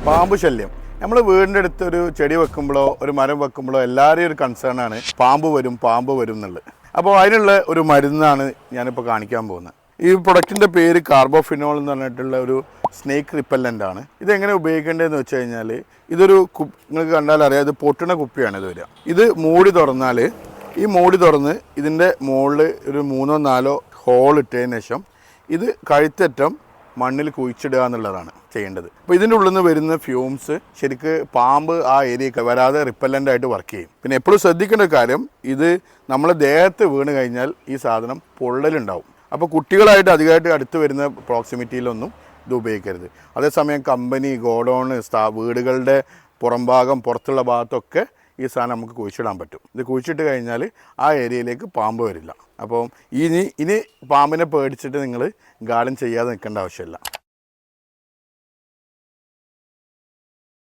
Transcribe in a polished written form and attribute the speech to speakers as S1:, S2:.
S1: പാമ്പ് ശല്യം നമ്മൾ വീടിൻ്റെ അടുത്ത് ഒരു ചെടി വെക്കുമ്പോഴോ ഒരു മരം വെക്കുമ്പോഴോ എല്ലാവരെയും ഒരു കൺസേൺ ആണ് പാമ്പ് വരും എന്നുള്ളത്. അപ്പോൾ അതിനുള്ള ഒരു മരുന്നാണ് ഞാനിപ്പോൾ കാണിക്കാൻ പോകുന്നത്. ഈ പ്രൊഡക്റ്റിൻ്റെ പേര് കാർബോഫിനോൾ എന്ന് പറഞ്ഞിട്ടുള്ള ഒരു സ്നേക്ക് റിപ്പല്ലൻ്റ് ആണ്. ഇതെങ്ങനെ ഉപയോഗിക്കേണ്ടതെന്ന് വെച്ച് കഴിഞ്ഞാൽ ഇതൊരു നിങ്ങൾക്ക് കണ്ടാൽ അറിയാം, ഇത് പൊട്ടുന്ന കുപ്പിയാണ് ഇത് വരിക. ഇത് മൂടി തുറന്നാൽ ഈ മൂടി തുറന്ന് ഇതിൻ്റെ മുകളിൽ ഒരു 3-4 ഹോൾ ഇട്ടതിന് ശേഷം ഇത് കഴുത്തറ്റം മണ്ണിൽ കുഴിച്ചിടുക എന്നുള്ളതാണ് ചെയ്യേണ്ടത്. അപ്പോൾ ഇതിൻ്റെ ഉള്ളിൽ നിന്ന് വരുന്ന ഫ്യൂംസ് ശരിക്ക് പാമ്പ് ആ ഏരിയക്ക് വരാതെ റിപ്പല്ലൻ്റായിട്ട് വർക്ക് ചെയ്യും. പിന്നെ എപ്പോഴും ശ്രദ്ധിക്കേണ്ട കാര്യം, ഇത് നമ്മളെ ദേഹത്ത് വീണ് കഴിഞ്ഞാൽ ഈ സാധനം പൊള്ളലുണ്ടാവും. അപ്പോൾ കുട്ടികളായിട്ട് അധികമായിട്ട് അടുത്ത് വരുന്ന പ്രോക്സിമിറ്റിയിലൊന്നും ഇത് ഉപയോഗിക്കരുത്. അതേസമയം കമ്പനി, ഗോഡൗണ്, വീടുകളുടെ പുറംഭാഗം, പുറത്തുള്ള ഭാഗത്തൊക്കെ ഈ സാധനം നമുക്ക് കുഴിച്ചിടാൻ പറ്റും. ഇത് കുഴിച്ചിട്ട് കഴിഞ്ഞാൽ ആ ഏരിയയിലേക്ക് പാമ്പ് വരില്ല. അപ്പം ഇനി പാമ്പിനെ പേടിച്ചിട്ട് നിങ്ങൾ ഗാർഡൻ ചെയ്യാതെ നിൽക്കേണ്ട ആവശ്യമില്ല.